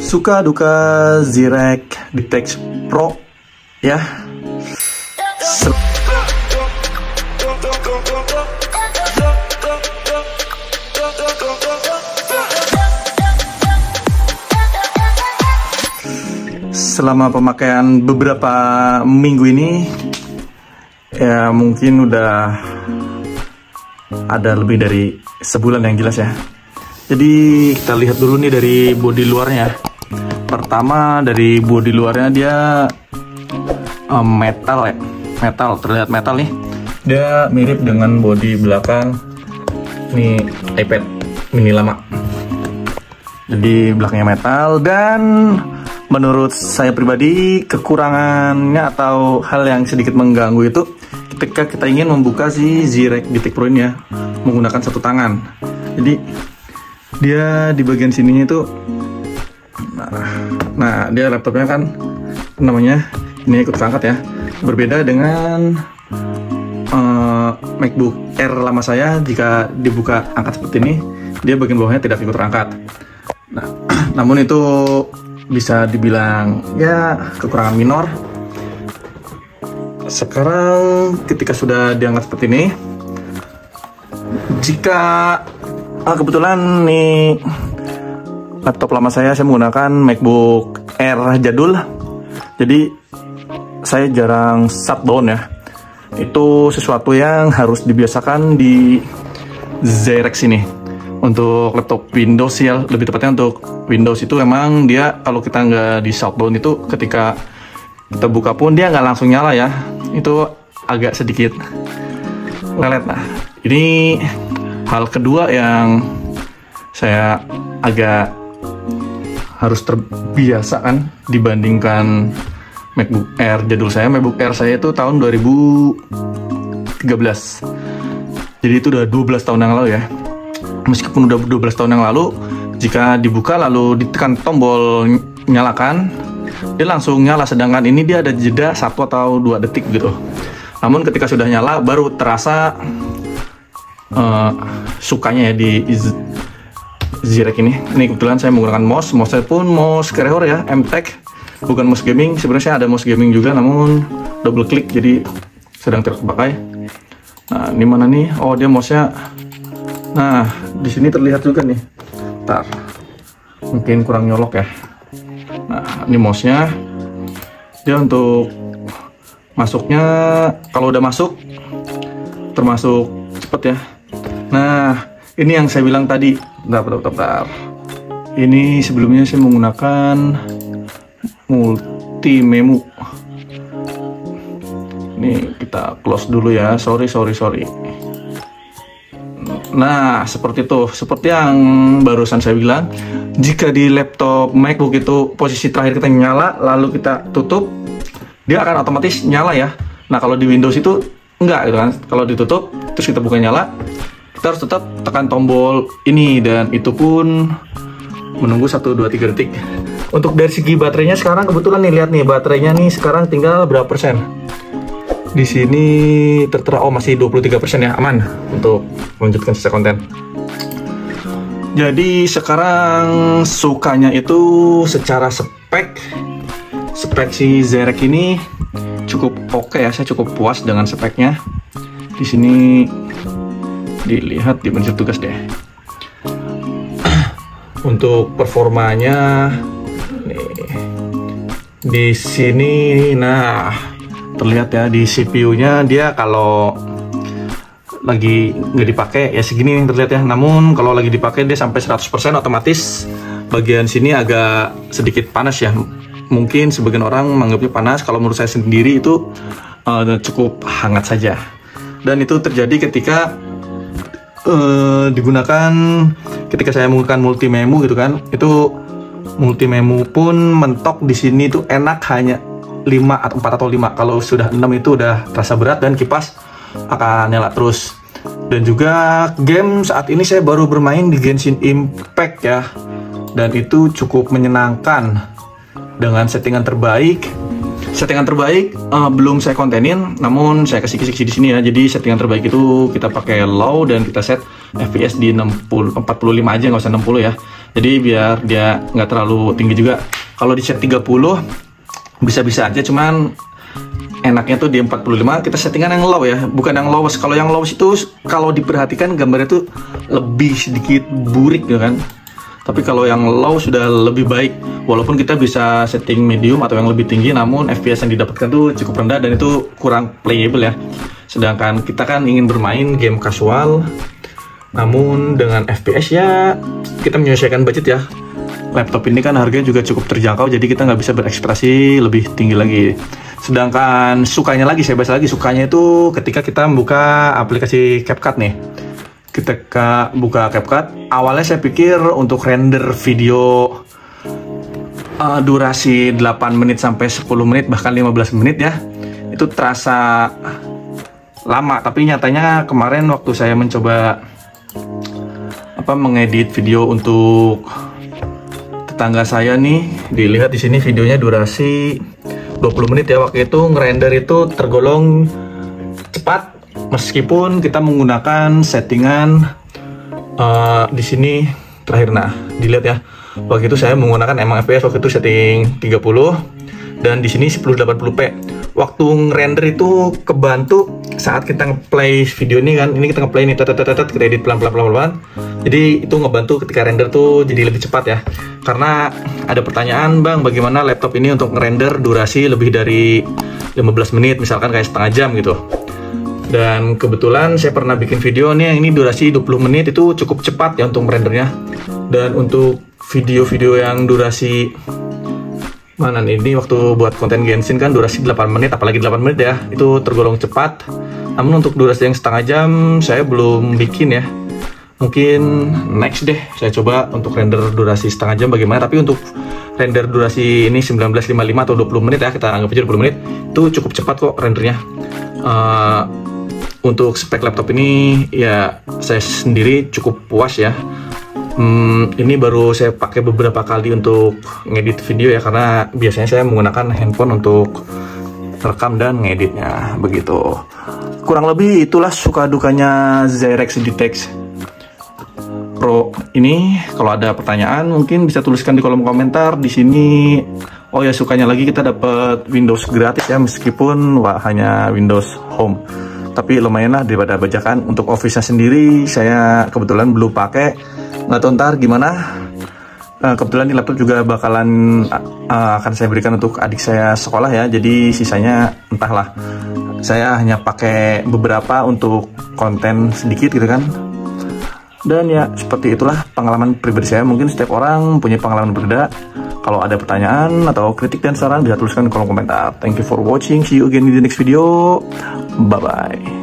Suka duka Zirek Detect Pro ya. Selama pemakaian beberapa minggu ini ya, mungkin udah ada lebih dari sebulan yang jelas ya. Jadi kita lihat dulu nih dari bodi luarnya. Pertama dari bodi luarnya dia metal ya, terlihat metal nih. Dia mirip dengan bodi belakang nih iPad mini lama. Jadi belakangnya metal, dan menurut saya pribadi kekurangannya atau hal yang sedikit mengganggu itu ketika kita ingin membuka si Zirek Detect Pro ini ya menggunakan satu tangan. Jadi dia di bagian sininya itu, nah dia laptopnya kan namanya ini ikut terangkat ya, berbeda dengan MacBook Air lama saya. Jika dibuka angkat seperti ini, dia bagian bawahnya tidak ikut terangkat. Nah, namun itu bisa dibilang ya kekurangan minor. Sekarang ketika sudah diangkat seperti ini, jika kebetulan nih laptop lama saya menggunakan MacBook Air jadul, jadi saya jarang shutdown ya. Itu sesuatu yang harus dibiasakan di Zirek sini. Untuk laptop Windows ya, lebih tepatnya untuk Windows itu emang dia kalau kita nggak di shutdown itu ketika kita buka pun dia nggak langsung nyala ya. Itu agak sedikit lelet. Nah, ini hal kedua yang saya agak harus terbiasa kan dibandingkan MacBook Air jadul saya. MacBook Air saya itu tahun 2013. Jadi itu udah 12 tahun yang lalu ya. Meskipun udah 12 tahun yang lalu, jika dibuka lalu ditekan tombol nyalakan, dia langsung nyala. Sedangkan ini dia ada jeda 1 atau 2 detik gitu. Namun ketika sudah nyala baru terasa sukanya ya di Zirek ini. Ini kebetulan saya menggunakan mouse saya pun mouse Crehor ya, MTech, bukan mouse gaming. Sebenarnya saya ada mouse gaming juga, namun double klik jadi sedang tidak terpakai. Nah, ini mana nih? Oh, dia mouse-nya. Nah, di sini terlihat juga nih. Ntar, mungkin kurang nyolok ya. Nah, ini mouse-nya. Dia untuk masuknya, kalau udah masuk, termasuk cepet ya. Nah, ini yang saya bilang tadi. Bentar. Ini sebelumnya saya menggunakan multi-memo. Ini kita close dulu ya. Sorry. Nah, seperti itu. Seperti yang barusan saya bilang, jika di laptop MacBook itu posisi terakhir kita nyala, lalu kita tutup, dia akan otomatis nyala ya. Nah, kalau di Windows itu enggak gitu kan. Kalau ditutup, terus kita buka nyala, kita harus tetap tekan tombol ini, dan itu pun menunggu 1, 2, 3 detik. Untuk dari segi baterainya sekarang kebetulan nih, lihat nih baterainya nih sekarang tinggal berapa persen. Di sini tertera masih 23% ya, aman untuk melanjutkan sisa konten. Jadi sekarang sukanya itu secara spek si Zirek ini cukup oke ya, saya cukup puas dengan speknya. Di sini dilihat di menu tugas deh. Untuk performanya nih, di sini nah terlihat ya di CPU-nya, dia kalau lagi nggak dipakai ya segini yang terlihat ya. Namun kalau lagi dipakai dia sampai 100%, otomatis bagian sini agak sedikit panas ya. Mungkin sebagian orang menganggapnya panas, kalau menurut saya sendiri itu cukup hangat saja. Dan itu terjadi ketika digunakan ketika saya menggunakan multi-memo gitu kan. Itu multi-memo pun mentok di sini itu enak, hanya 4 atau 5. Kalau sudah 6 itu udah terasa berat dan kipas akan nyala terus. Dan juga game saat ini saya baru bermain di Genshin Impact ya, dan itu cukup menyenangkan dengan settingan terbaik. Belum saya kontenin, namun saya kasih kisi-kisi di sini ya. Jadi settingan terbaik itu kita pakai low dan kita set FPS di 45 aja, nggak usah 60 ya. Jadi biar dia nggak terlalu tinggi juga. Kalau di set 30 bisa-bisa aja, cuman enaknya tuh di 45 kita settingan yang low ya, bukan yang low. Kalau yang low itu kalau diperhatikan gambarnya tuh lebih sedikit burik ya kan. Tapi kalau yang low sudah lebih baik, walaupun kita bisa setting medium atau yang lebih tinggi, namun FPS yang didapatkan tuh cukup rendah dan itu kurang playable ya. Sedangkan kita kan ingin bermain game casual, namun dengan FPS ya kita menyesuaikan budget ya. Laptop ini kan harganya juga cukup terjangkau, jadi kita nggak bisa berekspresi lebih tinggi lagi. Sedangkan sukanya lagi, saya bahas lagi, sukanya itu ketika kita membuka aplikasi CapCut nih. Ketika buka CapCut, awalnya saya pikir untuk render video durasi 8 menit sampai 10 menit, bahkan 15 menit ya, itu terasa lama. Tapi nyatanya kemarin waktu saya mencoba mengedit video untuk tetangga saya nih, dilihat di sini videonya durasi 20 menit ya. Waktu itu ngerender itu tergolong cepat meskipun kita menggunakan settingan di sini terakhir. Nah, dilihat ya. Waktu itu saya menggunakan emang FPS waktu itu setting 30 dan di sini 1080p. Waktu ngerender itu kebantu saat kita ngeplay video ini kan. Ini kita ngeplay nih, kita edit pelan-pelan. Jadi itu ngebantu ketika render tuh jadi lebih cepat ya. Karena ada pertanyaan, Bang, bagaimana laptop ini untuk ngerender durasi lebih dari 15 menit, misalkan kayak setengah jam gitu. Dan kebetulan saya pernah bikin video nih, yang ini durasi 20 menit itu cukup cepat ya untuk merendernya. Dan untuk video-video yang durasi mana nih, ini waktu buat konten Genshin kan durasi 8 menit, apalagi 8 menit ya, itu tergolong cepat. Namun untuk durasi yang setengah jam saya belum bikin ya. Mungkin next deh saya coba untuk render durasi setengah jam bagaimana. Tapi untuk render durasi ini 19.55 atau 20 menit ya, kita anggap aja 20 menit, itu cukup cepat kok rendernya. Untuk spek laptop ini ya saya sendiri cukup puas ya. Ini baru saya pakai beberapa kali untuk ngedit video ya, karena biasanya saya menggunakan handphone untuk rekam dan ngeditnya begitu. Kurang lebih itulah suka dukanya Zyrex GTX Pro ini. Kalau ada pertanyaan mungkin bisa tuliskan di kolom komentar di sini. Oh ya, sukanya lagi kita dapat Windows gratis ya, meskipun hanya Windows Home. Tapi lumayan lah daripada bajakan. Untuk Office-nya sendiri saya kebetulan belum pakai. Nggak tahu ntar gimana. Kebetulan di laptop juga bakalan akan saya berikan untuk adik saya sekolah ya. Jadi sisanya entahlah. Saya hanya pakai beberapa untuk konten sedikit gitu kan. Dan ya seperti itulah pengalaman pribadi saya. Mungkin setiap orang punya pengalaman berbeda. Kalau ada pertanyaan atau kritik dan saran bisa tuliskan di kolom komentar. Thank you for watching. See you again in the next video. Bye bye.